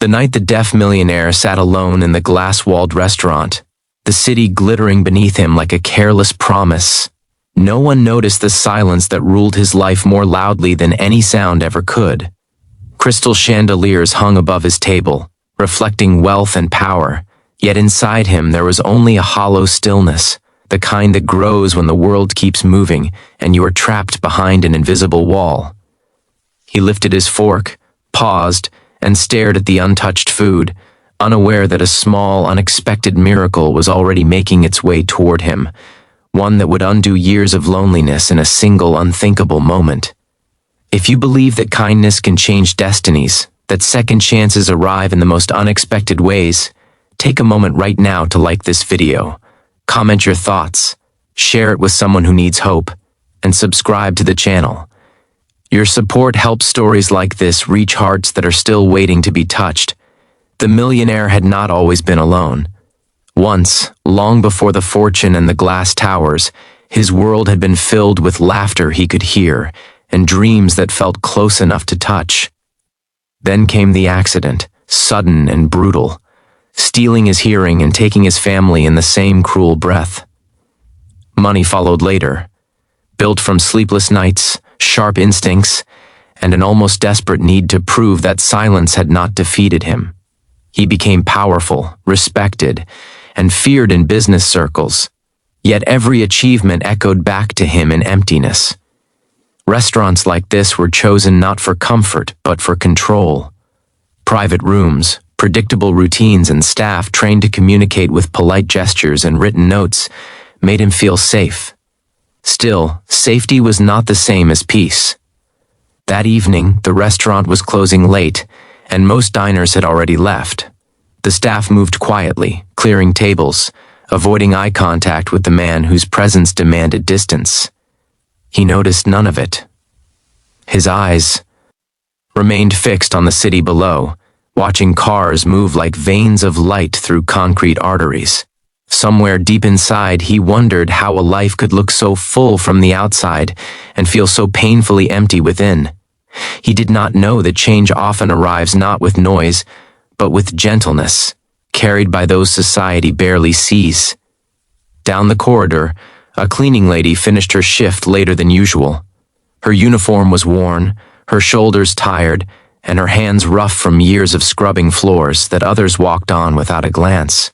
The night the deaf millionaire sat alone in the glass-walled restaurant, the city glittering beneath him like a careless promise, no one noticed the silence that ruled his life more loudly than any sound ever could. Crystal chandeliers hung above his table, reflecting wealth and power, yet inside him there was only a hollow stillness, the kind that grows when the world keeps moving and you are trapped behind an invisible wall. He lifted his fork, paused, and stared at the untouched food, unaware that a small, unexpected miracle was already making its way toward him, one that would undo years of loneliness in a single unthinkable moment. If you believe that kindness can change destinies, that second chances arrive in the most unexpected ways, take a moment right now to like this video, comment your thoughts, share it with someone who needs hope, and subscribe to the channel. Your support helps stories like this reach hearts that are still waiting to be touched. The millionaire had not always been alone. Once, long before the fortune and the glass towers, his world had been filled with laughter he could hear and dreams that felt close enough to touch. Then came the accident, sudden and brutal, stealing his hearing and taking his family in the same cruel breath. Money followed later, built from sleepless nights, sharp instincts, and an almost desperate need to prove that silence had not defeated him. He became powerful, respected, and feared in business circles, yet every achievement echoed back to him in emptiness. Restaurants like this were chosen not for comfort, but for control. Private rooms, predictable routines, and staff trained to communicate with polite gestures and written notes made him feel safe. Still, safety was not the same as peace. That evening, the restaurant was closing late, and most diners had already left. The staff moved quietly, clearing tables, avoiding eye contact with the man whose presence demanded distance. He noticed none of it. His eyes remained fixed on the city below, watching cars move like veins of light through concrete arteries. Somewhere deep inside, he wondered how a life could look so full from the outside and feel so painfully empty within. He did not know that change often arrives not with noise, but with gentleness, carried by those society barely sees. Down the corridor, a cleaning lady finished her shift later than usual. Her uniform was worn, her shoulders tired, and her hands rough from years of scrubbing floors that others walked on without a glance.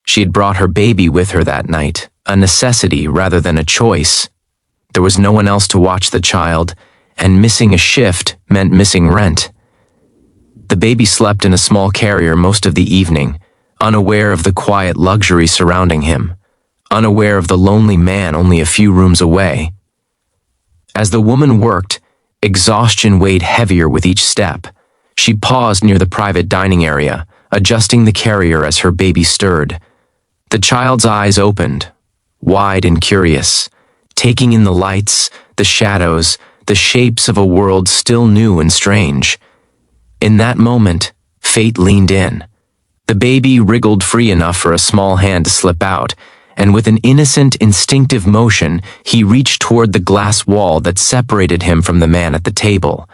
She had brought her baby with her that night, a necessity rather than a choice. There was no one else to watch the child, and missing a shift meant missing rent. The baby slept in a small carrier most of the evening, unaware of the quiet luxury surrounding him, unaware of the lonely man only a few rooms away. As the woman worked, exhaustion weighed heavier with each step. She paused near the private dining area, adjusting the carrier as her baby stirred. The child's eyes opened, wide and curious, taking in the lights, the shadows, the shapes of a world still new and strange. In that moment, fate leaned in. The baby wriggled free enough for a small hand to slip out, and with an innocent, instinctive motion, he reached toward the glass wall that separated him from the man at the table.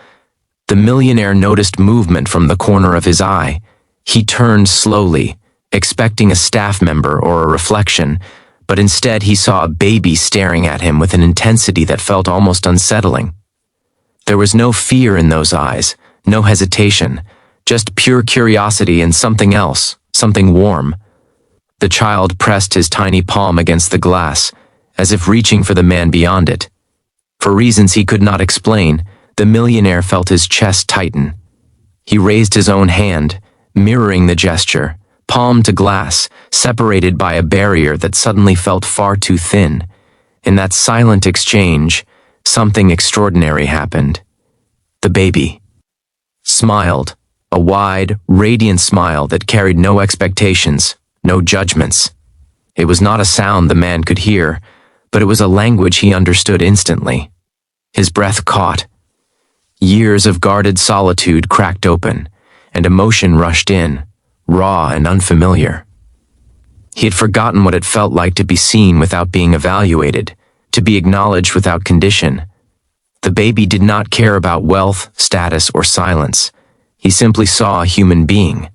The millionaire noticed movement from the corner of his eye. He turned slowly, expecting a staff member or a reflection, but instead he saw a baby staring at him with an intensity that felt almost unsettling. There was no fear in those eyes, no hesitation, just pure curiosity and something else, something warm. The child pressed his tiny palm against the glass, as if reaching for the man beyond it. For reasons he could not explain, the millionaire felt his chest tighten. He raised his own hand, mirroring the gesture, palm to glass, separated by a barrier that suddenly felt far too thin. In that silent exchange, something extraordinary happened. The baby smiled, a wide, radiant smile that carried no expectations, no judgments. It was not a sound the man could hear, but it was a language he understood instantly. His breath caught. Years of guarded solitude cracked open, and emotion rushed in, raw and unfamiliar. He had forgotten what it felt like to be seen without being evaluated, to be acknowledged without condition. The baby did not care about wealth, status, or silence. He simply saw a human being,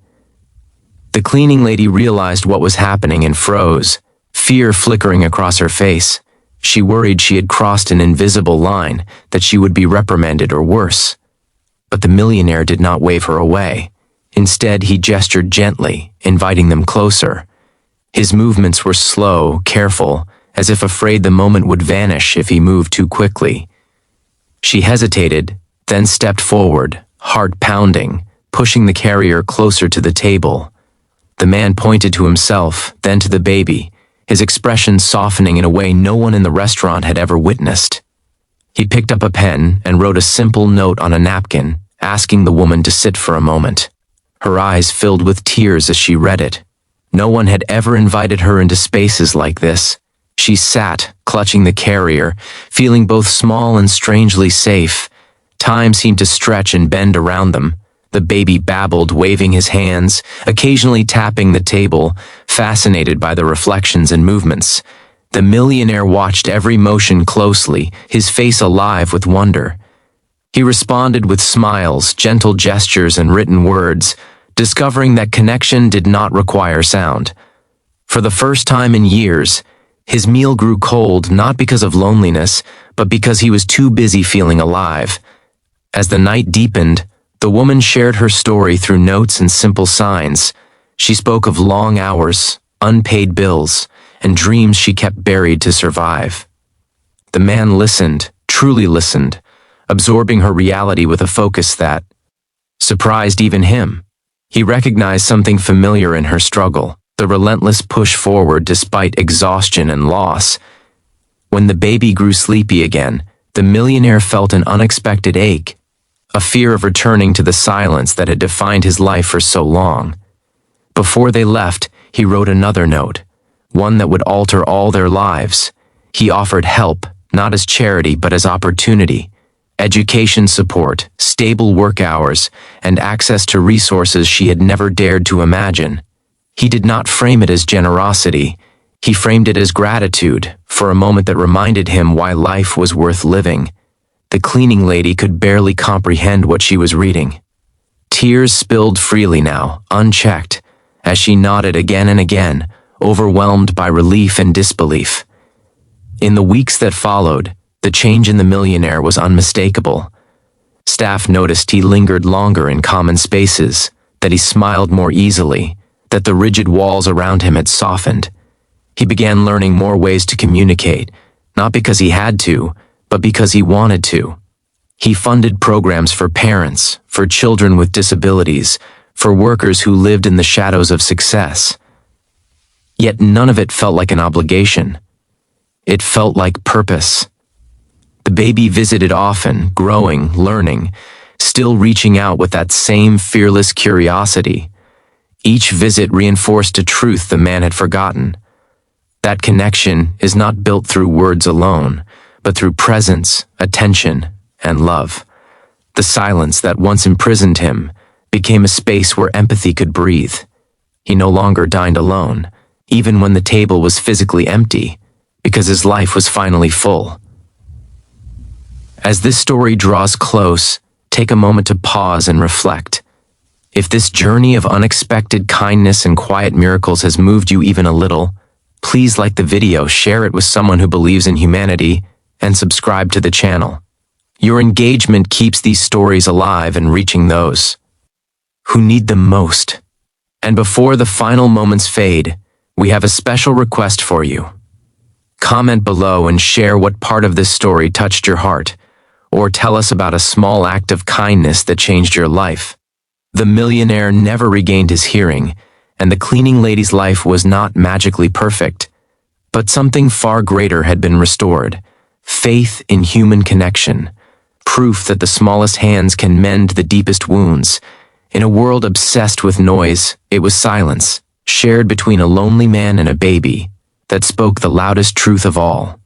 The cleaning lady realized what was happening and froze, fear flickering across her face. She worried she had crossed an invisible line, that she would be reprimanded or worse. But the millionaire did not wave her away. Instead, he gestured gently, inviting them closer. His movements were slow, careful, as if afraid the moment would vanish if he moved too quickly. She hesitated, then stepped forward, heart pounding, pushing the carrier closer to the table. The man pointed to himself, then to the baby, his expression softening in a way no one in the restaurant had ever witnessed. He picked up a pen and wrote a simple note on a napkin, asking the woman to sit for a moment. Her eyes filled with tears as she read it. No one had ever invited her into spaces like this. She sat, clutching the carrier, feeling both small and strangely safe. Time seemed to stretch and bend around them. The baby babbled, waving his hands, occasionally tapping the table, fascinated by the reflections and movements. The millionaire watched every motion closely, his face alive with wonder. He responded with smiles, gentle gestures, and written words, discovering that connection did not require sound. For the first time in years, his meal grew cold not because of loneliness, but because he was too busy feeling alive. As the night deepened, the woman shared her story through notes and simple signs. She spoke of long hours, unpaid bills, and dreams she kept buried to survive. The man listened, truly listened, absorbing her reality with a focus that surprised even him. He recognized something familiar in her struggle, the relentless push forward despite exhaustion and loss. When the baby grew sleepy again, the millionaire felt an unexpected ache, a fear of returning to the silence that had defined his life for so long. Before they left, he wrote another note, one that would alter all their lives. He offered help, not as charity but as opportunity. Education support, stable work hours, and access to resources she had never dared to imagine. He did not frame it as generosity. He framed it as gratitude for a moment that reminded him why life was worth living. The cleaning lady could barely comprehend what she was reading. Tears spilled freely now, unchecked, as she nodded again and again, overwhelmed by relief and disbelief. In the weeks that followed, the change in the millionaire was unmistakable. Staff noticed he lingered longer in common spaces, that he smiled more easily, that the rigid walls around him had softened. He began learning more ways to communicate, not because he had to, but because he wanted to. He funded programs for parents, for children with disabilities, for workers who lived in the shadows of success. Yet none of it felt like an obligation. It felt like purpose. The baby visited often, growing, learning, still reaching out with that same fearless curiosity. Each visit reinforced a truth the man had forgotten. That connection is not built through words alone, but through presence, attention, and love. The silence that once imprisoned him became a space where empathy could breathe. He no longer dined alone, even when the table was physically empty, because his life was finally full. As this story draws close, take a moment to pause and reflect. If this journey of unexpected kindness and quiet miracles has moved you even a little, please like the video, share it with someone who believes in humanity, and subscribe to the channel. Your engagement keeps these stories alive and reaching those who need them most. And before the final moments fade, we have a special request for you. Comment below and share what part of this story touched your heart, or tell us about a small act of kindness that changed your life. The millionaire never regained his hearing, and the cleaning lady's life was not magically perfect, but something far greater had been restored. Faith in human connection, proof that the smallest hands can mend the deepest wounds. In a world obsessed with noise, it was silence, shared between a lonely man and a baby, that spoke the loudest truth of all.